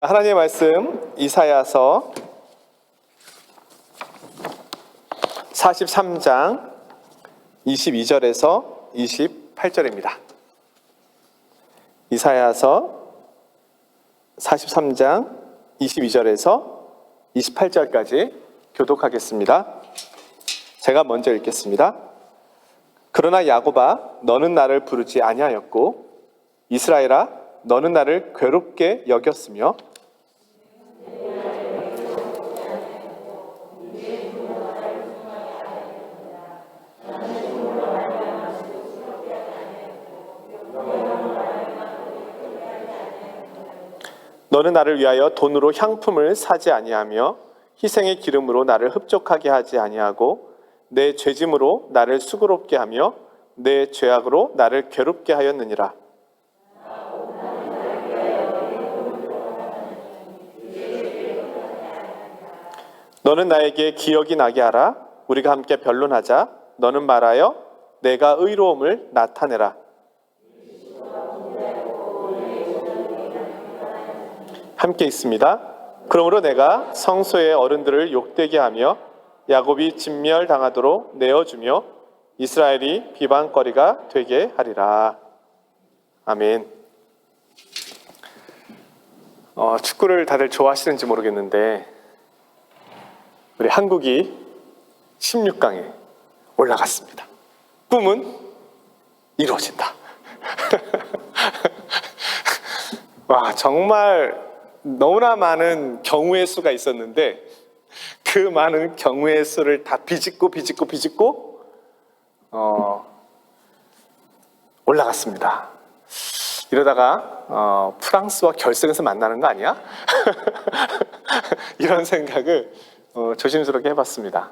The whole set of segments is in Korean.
하나님의 말씀 이사야서 43장 22절에서 28절입니다. 이사야서 43장 22절에서 28절까지 교독하겠습니다. 제가 먼저 읽겠습니다. 그러나 야곱아, 너는 나를 부르지 아니하였고 이스라엘아, 너는 나를 괴롭게 여겼으며 너는 나를 위하여 돈으로 향품을 사지 아니하며 희생의 기름으로 나를 흡족하게 하지 아니하고 내 죄짐으로 나를 수고롭게 하며 내 죄악으로 나를 괴롭게 하였느니라. 너는 나에게 기억이 나게 하라. 우리가 함께 변론하자. 너는 말하여 내가 의로움을 나타내라. 함께 있습니다. 그러므로 내가 성소의 어른들을 욕되게 하며 야곱이 진멸당하도록 내어주며 이스라엘이 비방거리가 되게 하리라. 아멘. 축구를 다들 좋아하시는지 모르겠는데 우리 한국이 16강에 올라갔습니다. 꿈은 이루어진다. 와, 정말 너무나 많은 경우의 수가 있었는데 그 많은 경우의 수를 다 비집고 올라갔습니다. 이러다가 프랑스와 결승에서 만나는 거 아니야? 이런 생각을 조심스럽게 해봤습니다.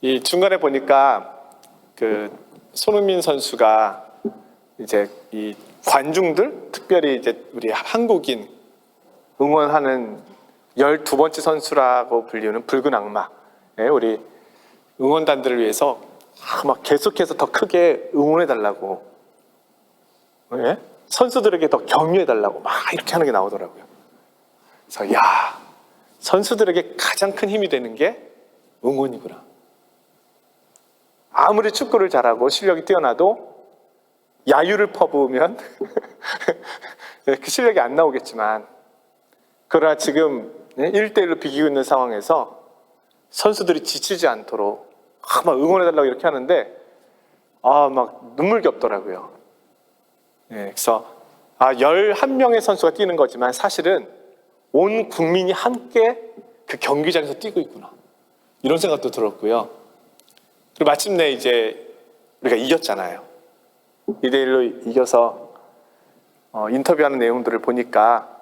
이 중간에 보니까 그 손흥민 선수가 이제 이 관중들, 특별히 이제 우리 한국인 응원하는 12번째 선수라고 불리는 붉은 악마, 우리 응원단들을 위해서 막 계속해서 더 크게 응원해달라고, 선수들에게 더 격려해달라고 막 이렇게 하는 게 나오더라고요. 그래서 선수들에게 가장 큰 힘이 되는 게 응원이구나. 아무리 축구를 잘하고 실력이 뛰어나도 야유를 퍼부으면 그 실력이 안 나오겠지만, 그러나 지금 1대1로 비기고 있는 상황에서 선수들이 지치지 않도록 막 응원해달라고 이렇게 하는데 막 눈물겹더라고요. 그래서 11명의 선수가 뛰는 거지만 사실은 온 국민이 함께 그 경기장에서 뛰고 있구나, 이런 생각도 들었고요. 그리고 마침내 이제 우리가 이겼잖아요. 2대1로 이겨서 인터뷰하는 내용들을 보니까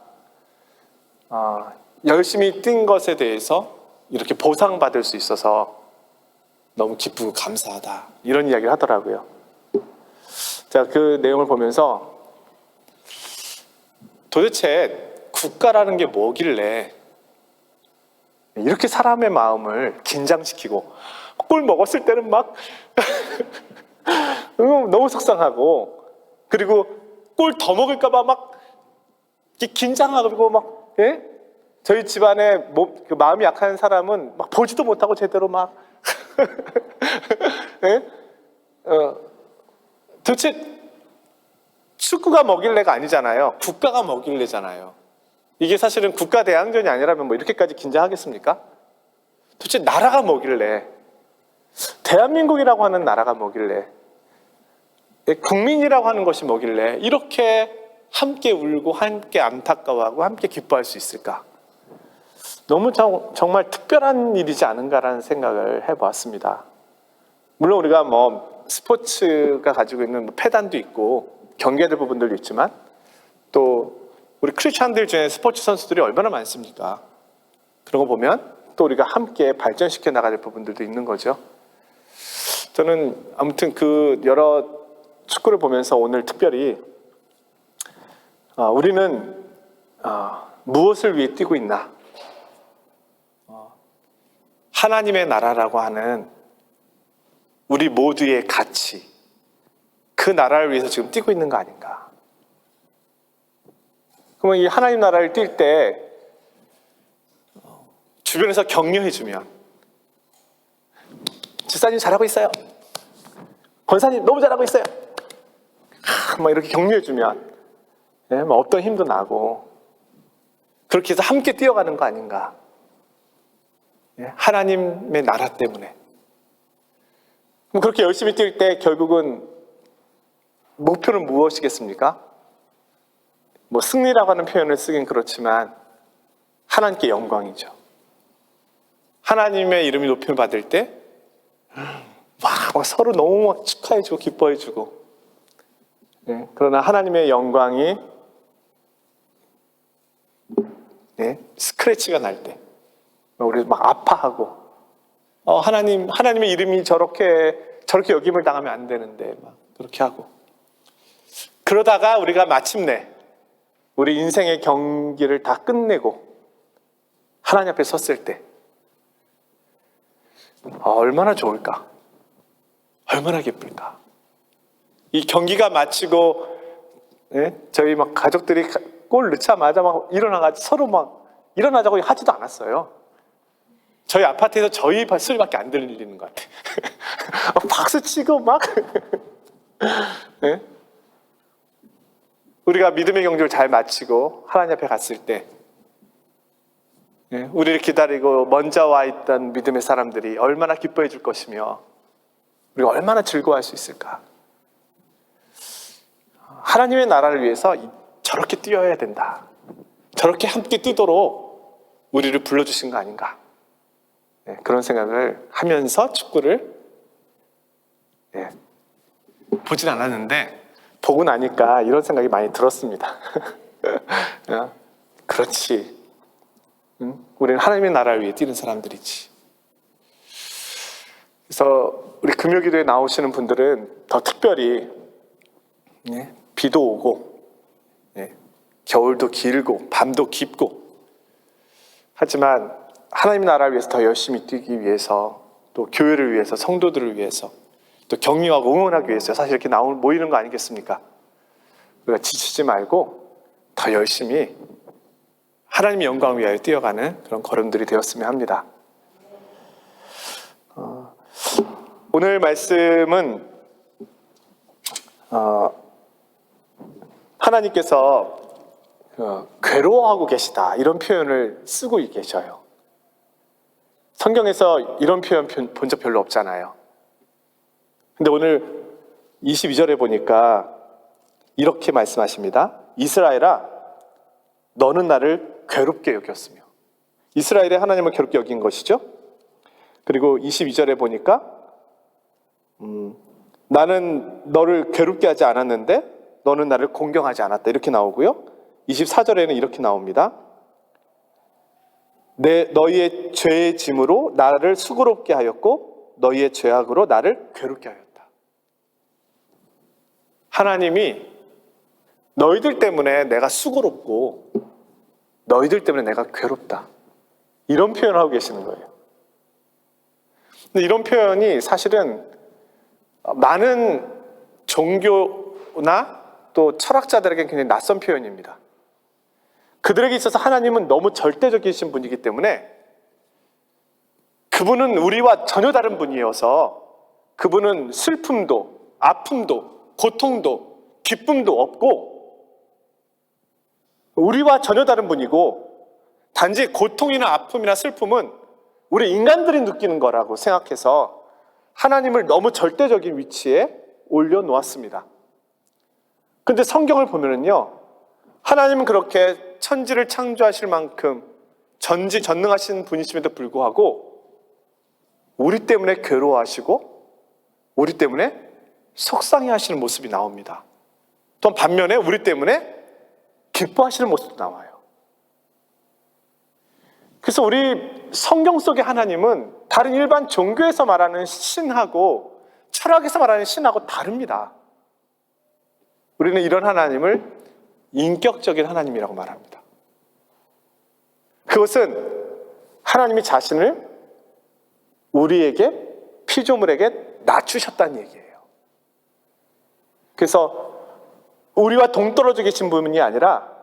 열심히 뛴 것에 대해서 이렇게 보상받을 수 있어서 너무 기쁘고 감사하다, 이런 이야기를 하더라고요. 제가 그 내용을 보면서 도대체 국가라는 게 뭐길래 이렇게 사람의 마음을 긴장시키고, 골 먹었을 때는 막 너무 속상하고, 그리고 골 더 먹을까봐 막 긴장하고 막, 저희 집안에 그 마음이 약한 사람은 막 보지도 못하고 제대로 막 도대체 축구가 먹일래가 아니잖아요. 국가가 먹일래잖아요. 이게 사실은 국가 대항전이 아니라면 뭐 이렇게까지 긴장하겠습니까? 도대체 나라가 뭐길래, 대한민국이라고 하는 나라가 뭐길래, 국민이라고 하는 것이 뭐길래 이렇게 함께 울고 함께 안타까워하고 함께 기뻐할 수 있을까? 너무 정말 특별한 일이지 않은가라는 생각을 해보았습니다. 물론 우리가 뭐 스포츠가 가지고 있는 패단도 있고 경계될 부분들도 있지만, 또 우리 크리스찬들 중에 스포츠 선수들이 얼마나 많습니까? 그런 거 보면 또 우리가 함께 발전시켜 나가야 될 부분들도 있는 거죠. 저는 아무튼 그 여러 축구를 보면서 오늘 특별히 우리는 무엇을 위해 뛰고 있나? 하나님의 나라라고 하는 우리 모두의 가치, 그 나라를 위해서 지금 뛰고 있는 거 아닌가? 그러면 이 하나님 나라를 뛸 때 주변에서 격려해주면, 집사님 잘하고 있어요, 권사님 너무 잘하고 있어요, 막 이렇게 격려해주면 어떤 힘도 나고, 그렇게 해서 함께 뛰어가는 거 아닌가. 하나님의 나라 때문에. 그렇게 열심히 뛸 때 결국은 목표는 무엇이겠습니까? 뭐 승리라고 하는 표현을 쓰긴 그렇지만 하나님께 영광이죠. 하나님의 이름이 높임을 받을 때 막 서로 너무 막 축하해주고 기뻐해주고, 그러나 하나님의 영광이 스크래치가 날 때 우리 막 아파하고, 하나님의 이름이 저렇게 여김을 당하면 안 되는데 막 그렇게 하고, 그러다가 우리가 마침내 우리 인생의 경기를 다 끝내고 하나님 앞에 섰을 때 얼마나 좋을까, 얼마나 기쁠까. 이 경기가 마치고 저희 막 가족들이 골 넣자마자 막 일어나가지고 서로 막 일어나자고 하지도 않았어요. 저희 아파트에서 저희 소리밖에 안 들리는 것 같아. 박수 치고 막 우리가 믿음의 경주를 잘 마치고 하나님 앞에 갔을 때 우리를 기다리고 먼저 와 있던 믿음의 사람들이 얼마나 기뻐해 줄 것이며 우리가 얼마나 즐거워할 수 있을까. 하나님의 나라를 위해서 저렇게 뛰어야 된다, 저렇게 함께 뛰도록 우리를 불러주신 거 아닌가. 그런 생각을 하면서 축구를 보진 않았는데 보고 나니까 이런 생각이 많이 들었습니다. 그렇지, 우리는 하나님의 나라를 위해 뛰는 사람들이지. 그래서 우리 금요기도에 나오시는 분들은 더 특별히 비도 오고 겨울도 길고 밤도 깊고 하지만 하나님의 나라를 위해서 더 열심히 뛰기 위해서, 또 교회를 위해서, 성도들을 위해서, 또 격려하고 응원하기 위해서 사실 이렇게 모이는 거 아니겠습니까? 우리가 지치지 말고 더 열심히 하나님의 영광을 위하여 뛰어가는 그런 걸음들이 되었으면 합니다. 오늘 말씀은 하나님께서 괴로워하고 계시다 이런 표현을 쓰고 계셔요. 성경에서 이런 표현 본 적 별로 없잖아요. 근데 오늘 22절에 보니까 이렇게 말씀하십니다. 이스라엘아, 너는 나를 괴롭게 여겼으며. 이스라엘이 하나님을 괴롭게 여긴 것이죠. 그리고 22절에 보니까 나는 너를 괴롭게 하지 않았는데 너는 나를 공경하지 않았다 이렇게 나오고요. 24절에는 이렇게 나옵니다. 너희의 죄의 짐으로 나를 수고롭게 하였고 너희의 죄악으로 나를 괴롭게 하였다. 하나님이 너희들 때문에 내가 수고롭고 너희들 때문에 내가 괴롭다, 이런 표현을 하고 계시는 거예요. 근데 이런 표현이 사실은 많은 종교나 또 철학자들에게 굉장히 낯선 표현입니다. 그들에게 있어서 하나님은 너무 절대적이신 분이기 때문에 그분은 우리와 전혀 다른 분이어서 그분은 슬픔도 아픔도 고통도 기쁨도 없고 우리와 전혀 다른 분이고, 단지 고통이나 아픔이나 슬픔은 우리 인간들이 느끼는 거라고 생각해서 하나님을 너무 절대적인 위치에 올려놓았습니다. 근데 성경을 보면은요, 하나님은 그렇게 천지를 창조하실 만큼 전지전능하신 분이심에도 불구하고 우리 때문에 괴로워하시고 우리 때문에 속상해하시는 모습이 나옵니다. 또 반면에 우리 때문에 기뻐하시는 모습도 나와요. 그래서 우리 성경 속의 하나님은 다른 일반 종교에서 말하는 신하고 철학에서 말하는 신하고 다릅니다. 우리는 이런 하나님을 인격적인 하나님이라고 말합니다. 그것은 하나님이 자신을 우리에게, 피조물에게 낮추셨다는 얘기예요. 그래서 우리와 동떨어져 계신 분이 아니라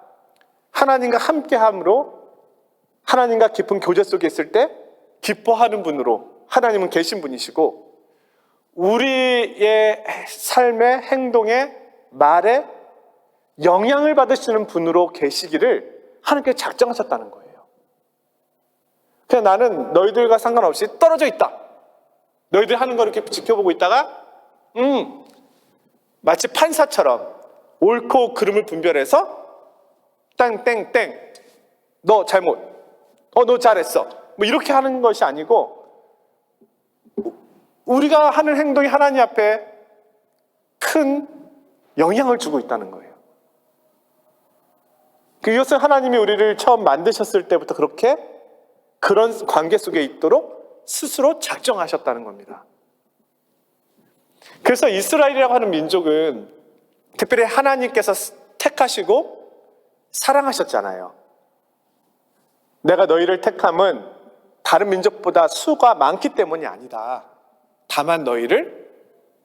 하나님과 함께함으로 하나님과 깊은 교제 속에 있을 때 기뻐하는 분으로 하나님은 계신 분이시고 우리의 삶의 행동에 말에 영향을 받으시는 분으로 계시기를 하나님께서 작정하셨다는 거예요. 그냥 나는 너희들과 상관없이 떨어져 있다. 너희들 하는 거 이렇게 지켜보고 있다가 마치 판사처럼 옳고 그름을 분별해서 땡땡땡 너 잘못 너 잘했어 뭐 이렇게 하는 것이 아니고 우리가 하는 행동이 하나님 앞에 큰 영향을 주고 있다는 거예요. 이것은 하나님이 우리를 처음 만드셨을 때부터 그런 관계 속에 있도록 스스로 작정하셨다는 겁니다. 그래서 이스라엘이라고 하는 민족은 특별히 하나님께서 택하시고 사랑하셨잖아요. 내가 너희를 택함은 다른 민족보다 수가 많기 때문이 아니다. 다만 너희를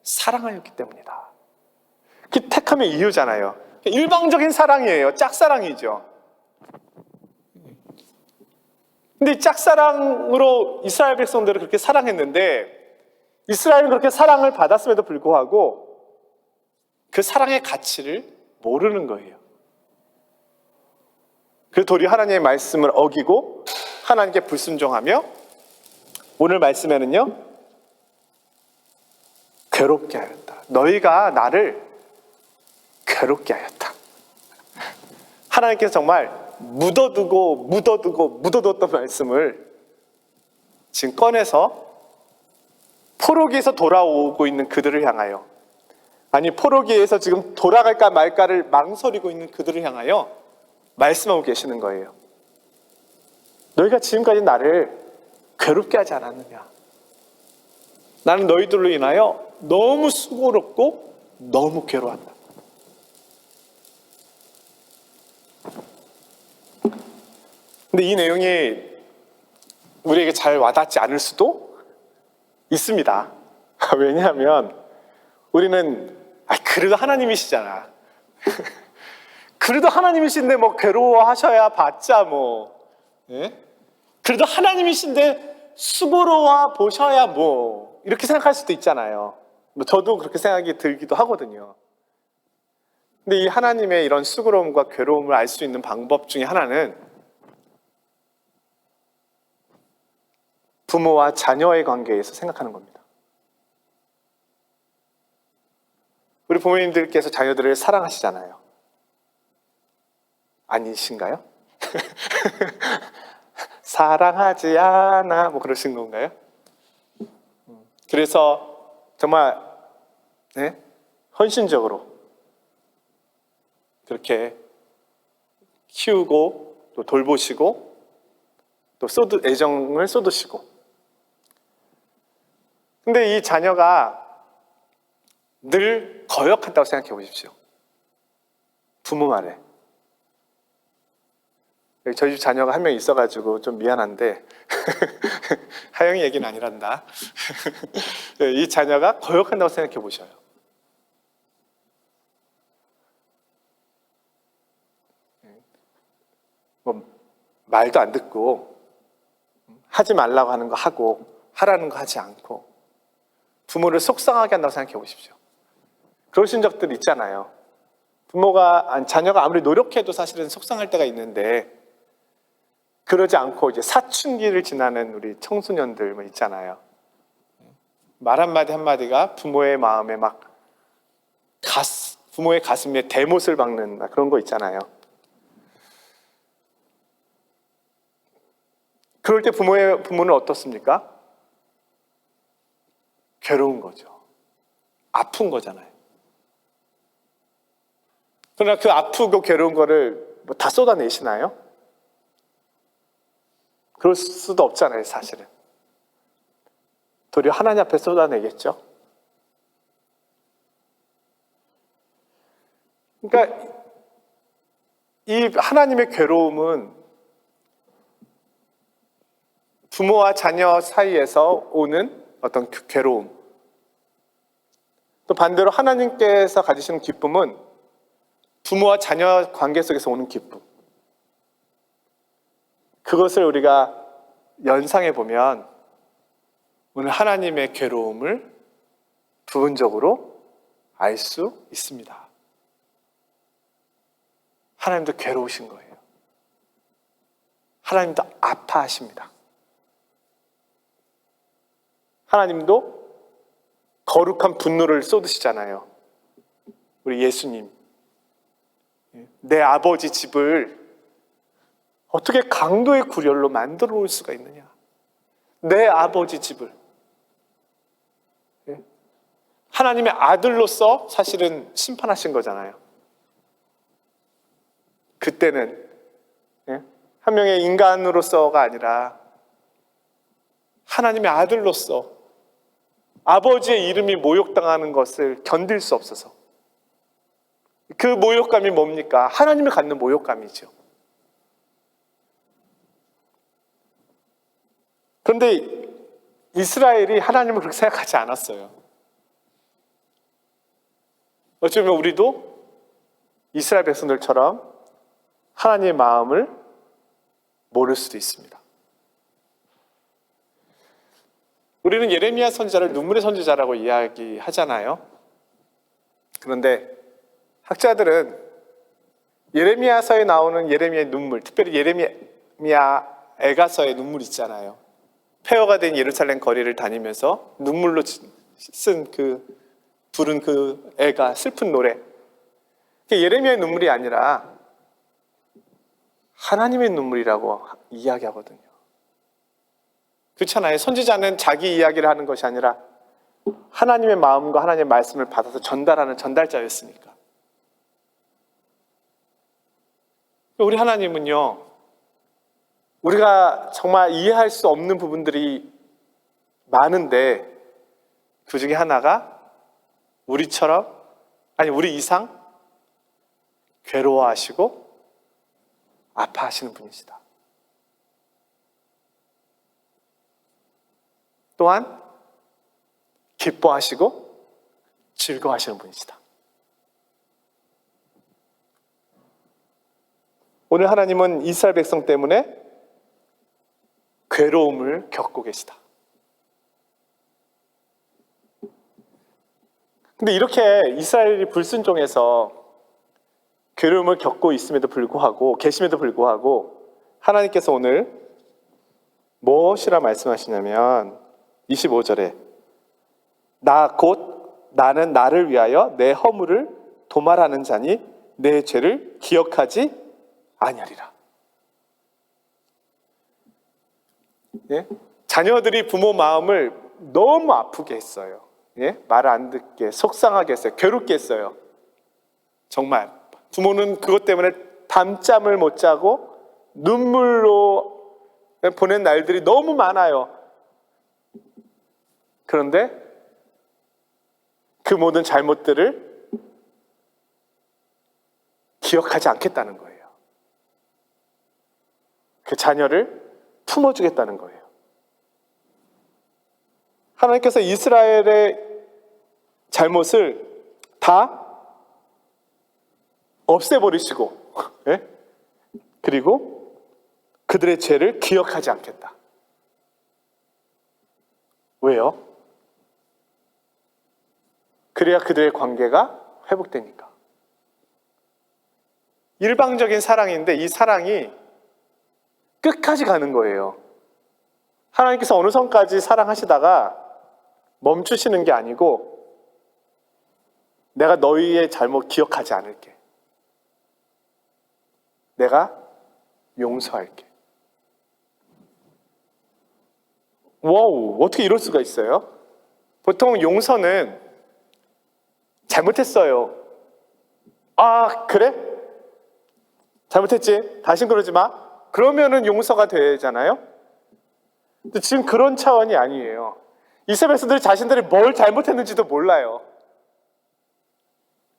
사랑하였기 때문이다. 그 택함의 이유잖아요. 일방적인 사랑이에요. 짝사랑이죠. 근데 이 짝사랑으로 이스라엘 백성들을 그렇게 사랑했는데 이스라엘은 그렇게 사랑을 받았음에도 불구하고 그 사랑의 가치를 모르는 거예요. 그래서 도리어 하나님의 말씀을 어기고 하나님께 불순종하며 오늘 말씀에는요 괴롭게 하였다. 너희가 나를 괴롭게 하였다. 하나님께서 정말 묻어두었던 말씀을 지금 꺼내서 포로기에서 돌아오고 있는 그들을 향하여 아니 포로기에서 지금 돌아갈까 말까를 망설이고 있는 그들을 향하여 말씀하고 계시는 거예요. 너희가 지금까지 나를 괴롭게 하지 않았느냐. 나는 너희들로 인하여 너무 수고롭고 너무 괴로웠다. 근데 이 내용이 우리에게 잘 와닿지 않을 수도 있습니다. 왜냐하면 우리는 그래도 하나님이시잖아. 그래도 하나님이신데 뭐 괴로워하셔야 봤자 뭐 그래도 하나님이신데 수고로워 보셔야 뭐 이렇게 생각할 수도 있잖아요. 저도 그렇게 생각이 들기도 하거든요. 근데 이 하나님의 이런 수고로움과 괴로움을 알 수 있는 방법 중에 하나는 부모와 자녀의 관계에서 생각하는 겁니다. 우리 부모님들께서 자녀들을 사랑하시잖아요. 아니신가요? 사랑하지 않아 뭐 그러신 건가요? 그래서 정말 헌신적으로 그렇게 키우고 또 돌보시고 또 애정을 쏟으시고 근데 이 자녀가 늘 거역한다고 생각해 보십시오. 부모 말에. 저희 집 자녀가 한 명 있어가지고 좀 미안한데 하영이 얘기는 아니란다. 이 자녀가 거역한다고 생각해 보셔요. 뭐 말도 안 듣고 하지 말라고 하는 거 하고 하라는 거 하지 않고 부모를 속상하게 한다고 생각해 보십시오. 그러신 적들 있잖아요. 자녀가 아무리 노력해도 사실은 속상할 때가 있는데 그러지 않고 이제 사춘기를 지나는 우리 청소년들 뭐 있잖아요. 말 한마디 한마디가 부모의 마음에 부모의 가슴에 대못을 박는 그런 거 있잖아요. 그럴 때 부모는 어떻습니까? 괴로운 거죠. 아픈 거잖아요. 그러나 그 아프고 괴로운 거를 다 쏟아내시나요? 그럴 수도 없잖아요, 사실은. 도리어 하나님 앞에 쏟아내겠죠. 그러니까 이 하나님의 괴로움은 부모와 자녀 사이에서 오는 어떤 괴로움, 또 반대로 하나님께서 가지시는 기쁨은 부모와 자녀 관계 속에서 오는 기쁨. 그것을 우리가 연상해 보면 오늘 하나님의 괴로움을 부분적으로 알 수 있습니다. 하나님도 괴로우신 거예요. 하나님도 아파하십니다. 하나님도 거룩한 분노를 쏟으시잖아요. 우리 예수님, 내 아버지 집을 어떻게 강도의 구렬로 만들어 놓을 수가 있느냐? 내 아버지 집을. 하나님의 아들로서 사실은 심판하신 거잖아요. 그때는 한 명의 인간으로서가 아니라 하나님의 아들로서 아버지의 이름이 모욕당하는 것을 견딜 수 없어서, 그 모욕감이 뭡니까? 하나님을 갖는 모욕감이죠. 그런데 이스라엘이 하나님을 그렇게 생각하지 않았어요. 어쩌면 우리도 이스라엘 백성들처럼 하나님의 마음을 모를 수도 있습니다. 우리는 예레미야 선지자를 눈물의 선지자라고 이야기하잖아요. 그런데 학자들은 예레미야서에 나오는 예레미야의 눈물, 특별히 예레미야 애가서의 눈물 있잖아요. 폐허가 된 예루살렘 거리를 다니면서 눈물로 쓴 부른 그 애가 슬픈 노래. 예레미야의 눈물이 아니라 하나님의 눈물이라고 이야기하거든요. 그렇잖아요. 선지자는 자기 이야기를 하는 것이 아니라 하나님의 마음과 하나님의 말씀을 받아서 전달하는 전달자였으니까. 우리 하나님은요, 우리가 정말 이해할 수 없는 부분들이 많은데 그 중에 하나가 우리처럼, 아니 우리 이상 괴로워하시고 아파하시는 분이시다. 또한 기뻐하시고 즐거워하시는 분이시다. 오늘 하나님은 이스라엘 백성 때문에 괴로움을 겪고 계시다. 근데 이렇게 이스라엘이 불순종해서 괴로움을 겪고 있음에도 불구하고, 계심에도 불구하고 하나님께서 오늘 무엇이라 말씀하시냐면 25절에 나는 나를 위하여 내 허물을 도말하는 자니 내 죄를 기억하지 아니하리라. 예? 자녀들이 부모 마음을 너무 아프게 했어요. 예? 말을 안 듣게, 속상하게 했어요. 괴롭게 했어요. 정말 부모는 그것 때문에 밤잠을 못 자고 눈물로 보낸 날들이 너무 많아요. 그런데 그 모든 잘못들을 기억하지 않겠다는 거예요. 그 자녀를 품어주겠다는 거예요. 하나님께서 이스라엘의 잘못을 다 없애버리시고, 예? 그리고 그들의 죄를 기억하지 않겠다. 왜요? 그래야 그들의 관계가 회복되니까. 일방적인 사랑인데 이 사랑이 끝까지 가는 거예요. 하나님께서 어느 선까지 사랑하시다가 멈추시는 게 아니고, 내가 너희의 잘못 기억하지 않을게. 내가 용서할게. 와우, 어떻게 이럴 수가 있어요? 보통 용서는 잘못했어요. 아, 그래? 잘못했지? 다신 그러지 마. 그러면은 용서가 되잖아요? 근데 지금 그런 차원이 아니에요. 이스라엘 백성들이 자신들이 뭘 잘못했는지도 몰라요.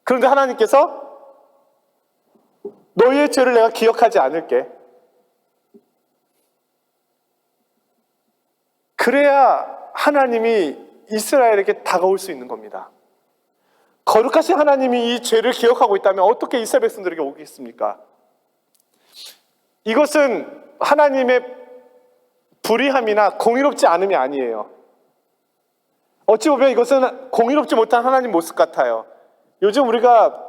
그런데 하나님께서 너희의 죄를 내가 기억하지 않을게. 그래야 하나님이 이스라엘에게 다가올 수 있는 겁니다. 거룩하신 하나님이 이 죄를 기억하고 있다면 어떻게 이스라엘 백성들에게 오겠습니까? 이것은 하나님의 불의함이나 공의롭지 않음이 아니에요. 어찌 보면 이것은 공의롭지 못한 하나님 모습 같아요. 요즘 우리가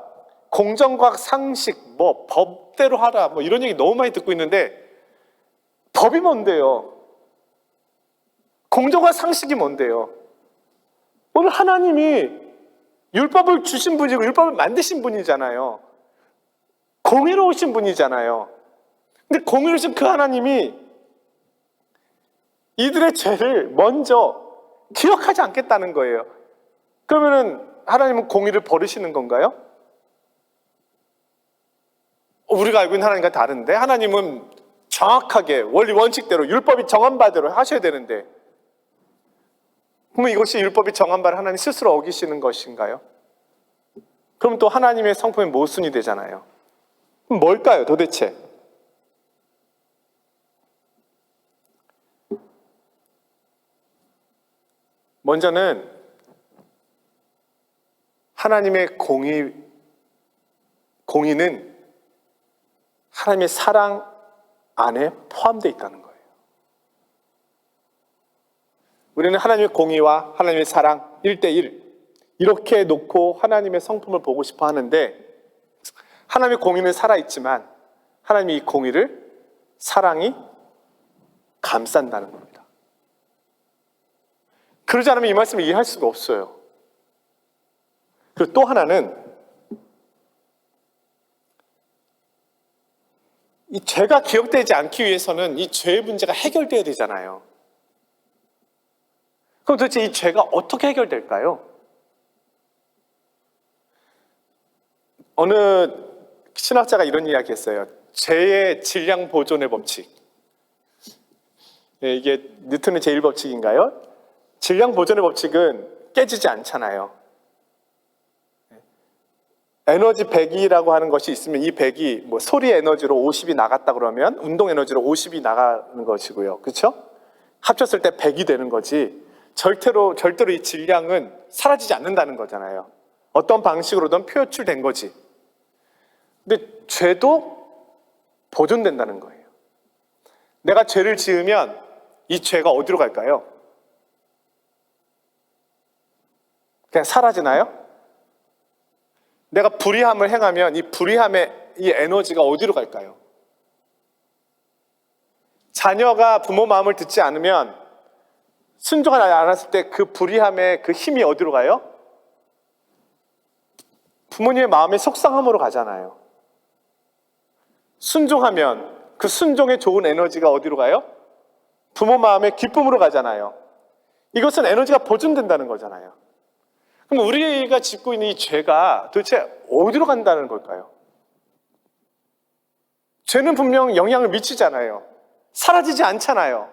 공정과 상식, 법대로 하라, 이런 얘기 너무 많이 듣고 있는데, 법이 뭔데요? 공정과 상식이 뭔데요? 오늘 하나님이 율법을 주신 분이고 율법을 만드신 분이잖아요. 공의로우신 분이잖아요. 근데 공의로우신 그 하나님이 이들의 죄를 먼저 기억하지 않겠다는 거예요. 그러면은 하나님은 공의를 버리시는 건가요? 우리가 알고 있는 하나님과 다른데, 하나님은 정확하게 원리 원칙대로 율법이 정한 바대로 하셔야 되는데, 그러면 이것이 율법이 정한 바를 하나님 스스로 어기시는 것인가요? 그럼 또 하나님의 성품이 모순이 되잖아요. 그럼 뭘까요, 도대체? 먼저는 하나님의 공의는 하나님의 사랑 안에 포함되어 있다는 거예요. 우리는 하나님의 공의와 하나님의 사랑 1대1 이렇게 놓고 하나님의 성품을 보고 싶어 하는데, 하나님의 공의는 살아있지만 하나님의 이 공의를 사랑이 감싼다는 겁니다. 그러지 않으면 이 말씀을 이해할 수가 없어요. 그리고 또 하나는 이 죄가 기억되지 않기 위해서는 이 죄의 문제가 해결돼야 되잖아요. 그럼 도대체 이 죄가 어떻게 해결될까요? 어느 신학자가 이런 이야기 했어요. 죄의 질량 보존의 법칙. 이게 뉴턴의 제1법칙인가요? 질량 보존의 법칙은 깨지지 않잖아요. 에너지 100이라고 하는 것이 있으면 이 100이 소리 에너지로 50이 나갔다 그러면 운동 에너지로 50이 나가는 것이고요. 그렇죠? 합쳤을 때 100이 되는 거지. 절대로 이 질량은 사라지지 않는다는 거잖아요. 어떤 방식으로든 표출된 거지. 근데 죄도 보존된다는 거예요. 내가 죄를 지으면 이 죄가 어디로 갈까요? 그냥 사라지나요? 내가 불의함을 행하면 이 불의함의 이 에너지가 어디로 갈까요? 자녀가 부모 마음을 듣지 않으면 순종하지 않았을 때 그 불의함의 그 힘이 어디로 가요? 부모님의 마음의 속상함으로 가잖아요. 순종하면 그 순종의 좋은 에너지가 어디로 가요? 부모 마음의 기쁨으로 가잖아요. 이것은 에너지가 보존된다는 거잖아요. 그럼 우리가 짓고 있는 이 죄가 도대체 어디로 간다는 걸까요? 죄는 분명 영향을 미치잖아요. 사라지지 않잖아요.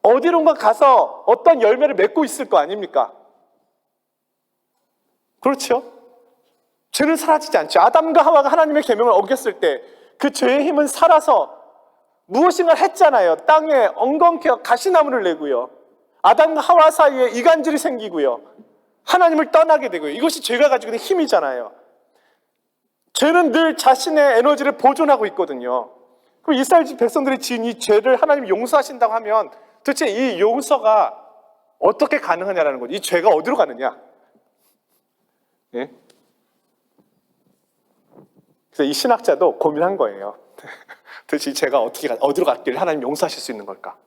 어디론가 가서 어떤 열매를 맺고 있을 거 아닙니까? 그렇죠? 죄는 사라지지 않죠. 아담과 하와가 하나님의 계명을 어겼을 때 그 죄의 힘은 살아서 무엇인가 했잖아요. 땅에 엉겅퀴 가시나무를 내고요. 아담과 하와 사이에 이간질이 생기고요. 하나님을 떠나게 되고요. 이것이 죄가 가지고 있는 힘이잖아요. 죄는 늘 자신의 에너지를 보존하고 있거든요. 그럼 이스라엘 백성들이 지은 이 죄를 하나님이 용서하신다고 하면 도대체 이 용서가 어떻게 가능하냐라는 거죠. 이 죄가 어디로 가느냐? 예? 그래서 이 신학자도 고민한 거예요. 도대체 이 죄가 어디로 갔길래 하나님 용서하실 수 있는 걸까?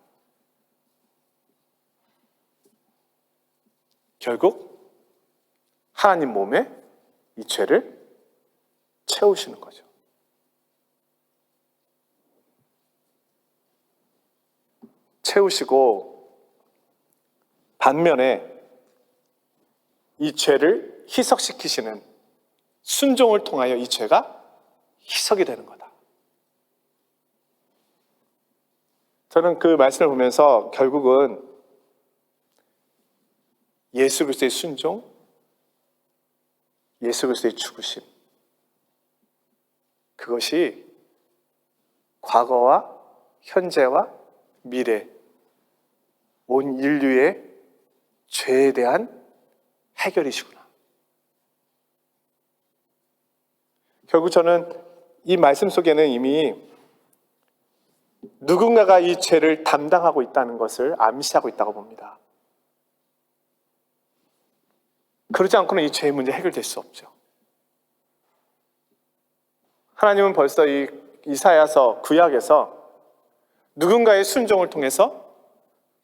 결국 하나님 몸에 이 죄를 채우시는 거죠. 채우시고 반면에 이 죄를 희석시키시는 순종을 통하여 이 죄가 희석이 되는 거다. 저는 그 말씀을 보면서 결국은 예수 그리스도의 순종, 예수 그리스도의 죽으심, 그것이 과거와 현재와 미래 온 인류의 죄에 대한 해결이시구나. 결국 저는 이 말씀 속에는 이미 누군가가 이 죄를 담당하고 있다는 것을 암시하고 있다고 봅니다. 그러지 않고는 이 죄의 문제 해결될 수 없죠. 하나님은 벌써 이 이사야서 구약에서 누군가의 순종을 통해서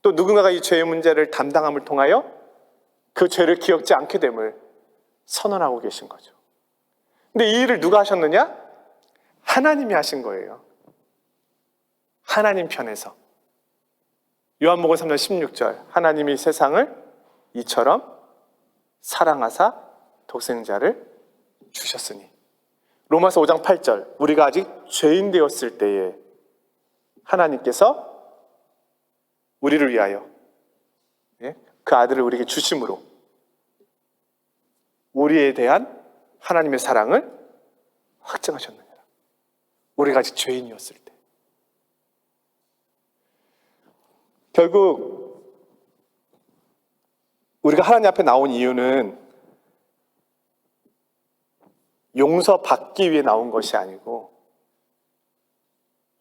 또 누군가가 이 죄의 문제를 담당함을 통하여 그 죄를 기억지 않게 됨을 선언하고 계신 거죠. 근데 이 일을 누가 하셨느냐? 하나님이 하신 거예요. 하나님 편에서. 요한복음 3장 16절 하나님이 세상을 이처럼 사랑하사 독생자를 주셨으니. 로마서 5장 8절 우리가 아직 죄인 되었을 때에 하나님께서 우리를 위하여 그 아들을 우리에게 주심으로 우리에 대한 하나님의 사랑을 확증하셨느니라. 우리가 아직 죄인이었을 때. 결국 우리가 하나님 앞에 나온 이유는 용서받기 위해 나온 것이 아니고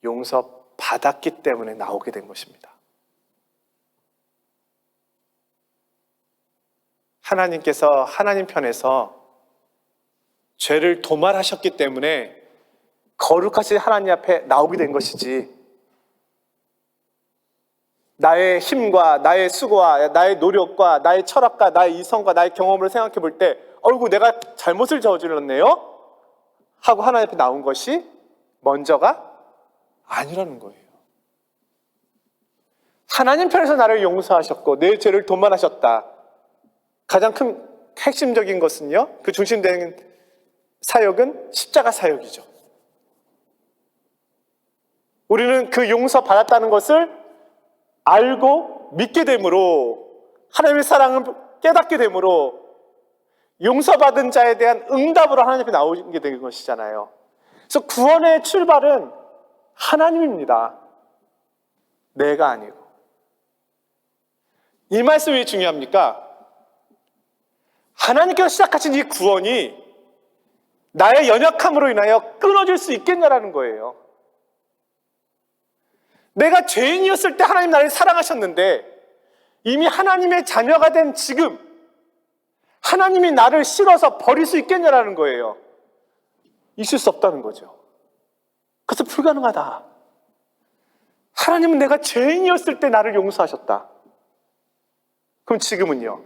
용서받았기 때문에 나오게 된 것입니다. 하나님께서 하나님 편에서 죄를 도말하셨기 때문에 거룩하신 하나님 앞에 나오게 된 것이지, 나의 힘과 나의 수고와 나의 노력과 나의 철학과 나의 이성과 나의 경험을 생각해 볼 때 어이구 내가 잘못을 저질렀네요 하고 하나님 앞에 나온 것이 먼저가 아니라는 거예요. 하나님 편에서 나를 용서하셨고 내 죄를 도말하셨다. 가장 큰 핵심적인 것은요, 그 중심된 사역은 십자가 사역이죠. 우리는 그 용서받았다는 것을 알고 믿게 되므로, 하나님의 사랑을 깨닫게 되므로 용서받은 자에 대한 응답으로 하나님 앞에 나오게 된 것이잖아요. 그래서 구원의 출발은 하나님입니다. 내가 아니고. 이 말씀이 왜 중요합니까? 하나님께서 시작하신 이 구원이 나의 연약함으로 인하여 끊어질 수 있겠냐라는 거예요. 내가 죄인이었을 때 하나님 나를 사랑하셨는데 이미 하나님의 자녀가 된 지금 하나님이 나를 싫어서 버릴 수 있겠냐라는 거예요. 있을 수 없다는 거죠. 그래서 불가능하다. 하나님은 내가 죄인이었을 때 나를 용서하셨다. 그럼 지금은요?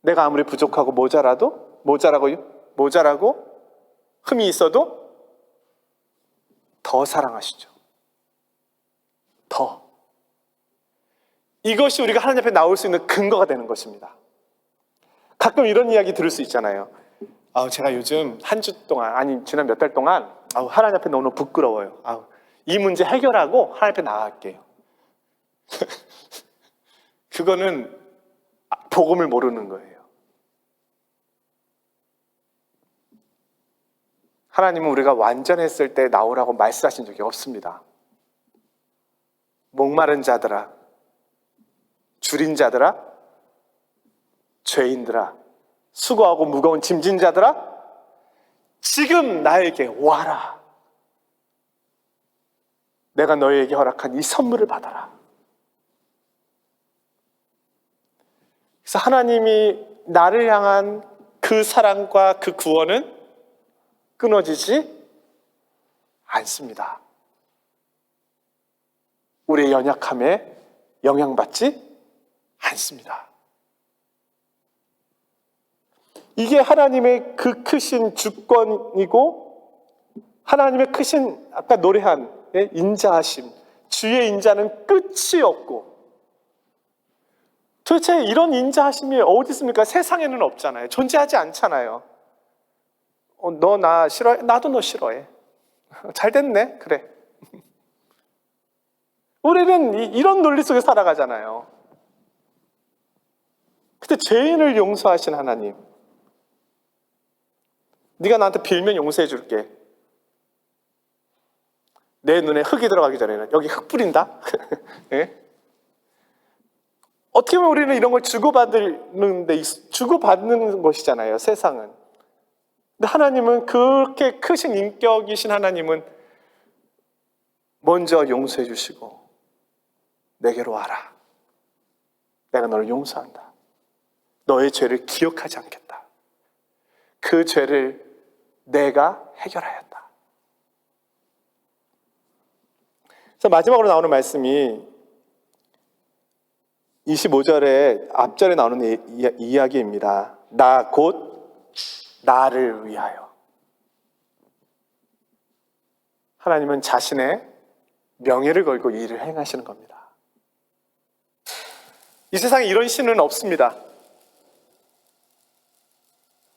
내가 아무리 부족하고 모자라고 흠이 있어도 더 사랑하시죠. 더. 이것이 우리가 하나님 앞에 나올 수 있는 근거가 되는 것입니다. 가끔 이런 이야기 들을 수 있잖아요. 제가 요즘 한 주 동안, 아니 지난 몇 달 동안 하나님 앞에 너무 부끄러워요. 이 문제 해결하고 하나님 앞에 나갈게요. 그거는 복음을 모르는 거예요. 하나님은 우리가 완전했을 때 나오라고 말씀하신 적이 없습니다. 목마른 자들아, 줄인 자들아, 죄인들아, 수고하고 무거운 짐진 자들아, 지금 나에게 와라. 내가 너희에게 허락한 이 선물을 받아라. 그래서 하나님이 나를 향한 그 사랑과 그 구원은 끊어지지 않습니다. 우리의 연약함에 영향받지 않습니다. 이게 하나님의 그 크신 주권이고 하나님의 크신 아까 노래한 인자하심, 주의 인자는 끝이 없고, 도대체 이런 인자하심이 어디 있습니까? 세상에는 없잖아요. 존재하지 않잖아요. 너 나 싫어해? 나도 너 싫어해. 잘 됐네. 그래. 우리는 이런 논리 속에 살아가잖아요. 근데 죄인을 용서하신 하나님, 네가 나한테 빌면 용서해 줄게. 내 눈에 흙이 들어가기 전에는 여기 흙 뿌린다. 네? 어떻게 보면 우리는 이런 걸 주고받는 것이잖아요, 세상은. 근데 하나님은, 그렇게 크신 인격이신 하나님은 먼저 용서해 주시고 내게로 와라. 내가 너를 용서한다. 너의 죄를 기억하지 않겠다. 그 죄를 내가 해결하였다. 그래서 마지막으로 나오는 말씀이 25절의 앞절에 나오는 이야기입니다. 나 곧 나를 위하여. 하나님은 자신의 명예를 걸고 이 일을 행하시는 겁니다. 이 세상에 이런 신은 없습니다.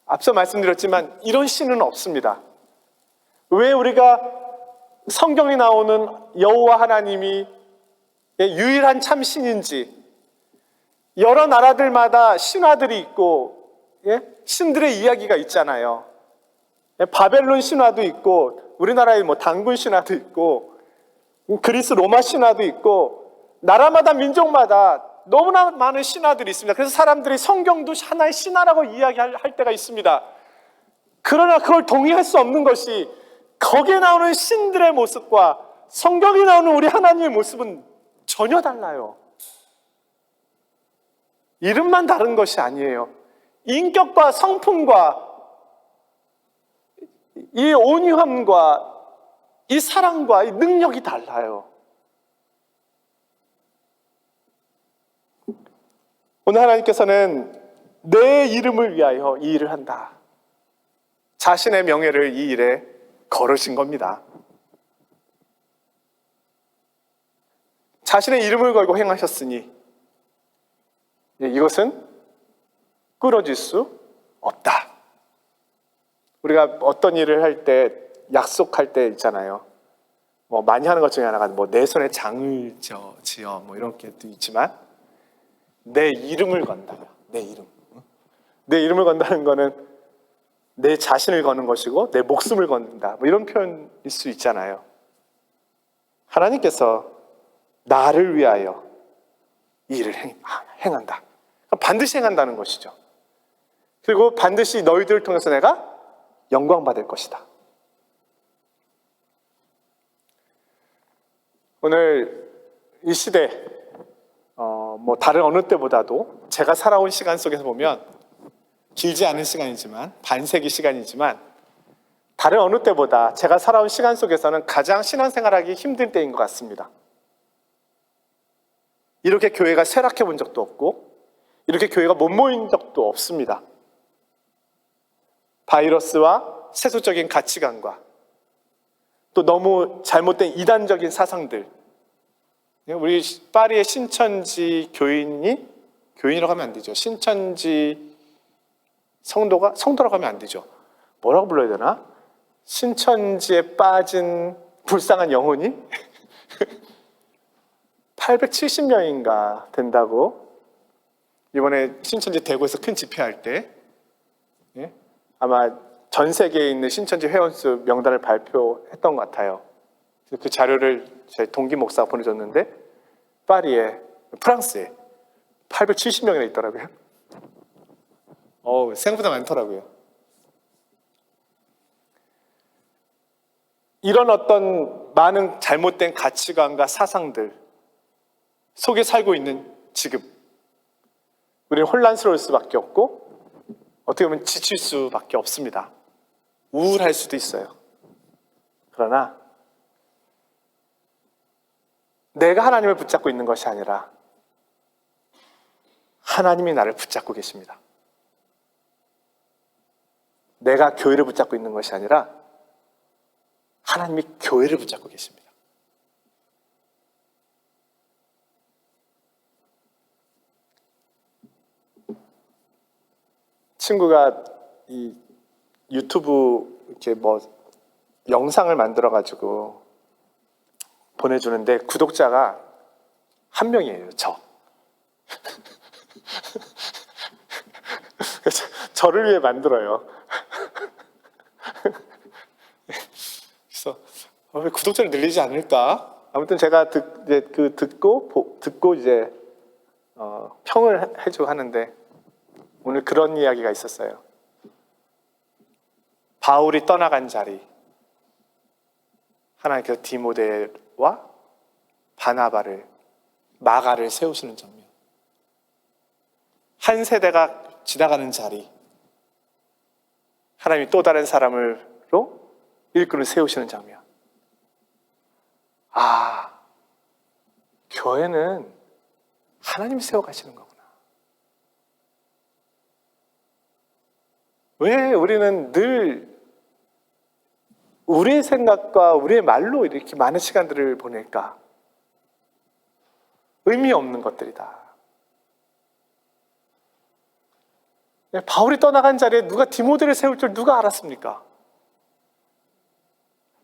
앞서 말씀드렸지만 이런 신은 없습니다. 왜 우리가 성경에 나오는 여호와 하나님이 유일한 참 신인지, 여러 나라들마다 신화들이 있고 신들의 이야기가 있잖아요. 바벨론 신화도 있고 우리나라의 단군 신화도 있고 그리스 로마 신화도 있고 나라마다 민족마다 너무나 많은 신화들이 있습니다. 그래서 사람들이 성경도 하나의 신화라고 이야기할 때가 있습니다. 그러나 그걸 동의할 수 없는 것이 거기에 나오는 신들의 모습과 성경에 나오는 우리 하나님의 모습은 전혀 달라요. 이름만 다른 것이 아니에요. 인격과 성품과 이 온유함과 이 사랑과 이 능력이 달라요. 오늘 하나님께서는 내 이름을 위하여 이 일을 한다. 자신의 명예를 이 일에 걸으신 겁니다. 자신의 이름을 걸고 행하셨으니 이것은 끊어질 수 없다. 우리가 어떤 일을 할 때 약속할 때 있잖아요. 많이 하는 것 중에 하나가 내 손에 장을 지어 이런 게도 있지만 내 이름을 건다. 내 이름. 내 이름을 건다는 거는 내 자신을 거는 것이고 내 목숨을 건다. 이런 표현일 수 있잖아요. 하나님께서 나를 위하여 이 일을 행한다. 반드시 행한다는 것이죠. 그리고 반드시 너희들을 통해서 내가 영광받을 것이다. 오늘 이 시대 다른 어느 때보다도 제가 살아온 시간 속에서 보면 길지 않은 시간이지만 반세기 시간이지만 다른 어느 때보다 제가 살아온 시간 속에서는 가장 신앙생활하기 힘든 때인 것 같습니다. 이렇게 교회가 쇠락해 본 적도 없고 이렇게 교회가 못 모인 적도 없습니다. 바이러스와 세속적인 가치관과 또 너무 잘못된 이단적인 사상들. 우리 파리의 신천지 교인이라고 하면 안 되죠. 신천지 성도라고 하면 안 되죠. 뭐라고 불러야 되나? 신천지에 빠진 불쌍한 영혼이 870명인가 된다고 이번에 신천지 대구에서 큰 집회할 때 아마 전 세계에 있는 신천지 회원수 명단을 발표했던 것 같아요. 그 자료를 제 동기 목사가 보내줬는데 파리에, 프랑스에 870명이나 있더라고요. 생각보다 많더라고요. 이런 어떤 많은 잘못된 가치관과 사상들 속에 살고 있는 지금 우리는 혼란스러울 수밖에 없고 어떻게 보면 지칠 수밖에 없습니다. 우울할 수도 있어요. 그러나 내가 하나님을 붙잡고 있는 것이 아니라 하나님이 나를 붙잡고 계십니다. 내가 교회를 붙잡고 있는 것이 아니라 하나님이 교회를 붙잡고 계십니다. 친구가 이 유튜브 이렇게 영상을 만들어가지고 보내주는데 구독자가 한 명이에요. 그래서 저를 위해 만들어요. 그래서 왜 구독자를 늘리지 않을까? 아무튼 제가 듣고 이제 평을 해주고 하는데 오늘 그런 이야기가 있었어요. 바울이 떠나간 자리, 하나님께서 디모데와 바나바를, 마가를 세우시는 장면. 한 세대가 지나가는 자리, 하나님이 또 다른 사람으로 일꾼을 세우시는 장면. 아, 교회는 하나님이 세워가시는 거구나. 왜 우리는 늘 우리의 생각과 우리의 말로 이렇게 많은 시간들을 보낼까? 의미 없는 것들이다. 바울이 떠나간 자리에 누가 디모데를 세울 줄 누가 알았습니까?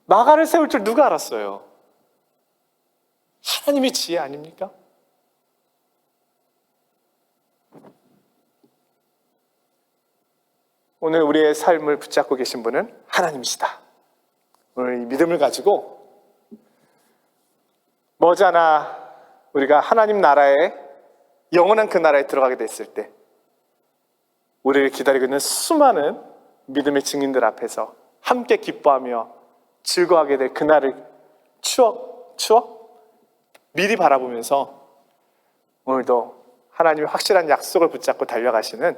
마가를 세울 줄 누가 알았어요? 하나님의 지혜 아닙니까? 오늘 우리의 삶을 붙잡고 계신 분은 하나님이시다. 오늘 이 믿음을 가지고 머지않아 우리가 하나님 나라에, 영원한 그 나라에 들어가게 됐을 때 우리를 기다리고 있는 수많은 믿음의 증인들 앞에서 함께 기뻐하며 즐거워하게 될 그날을 추억 미리 바라보면서 오늘도 하나님의 확실한 약속을 붙잡고 달려가시는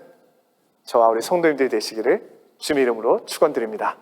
저와 우리 성도님들이 되시기를 주님의 이름으로 축원드립니다.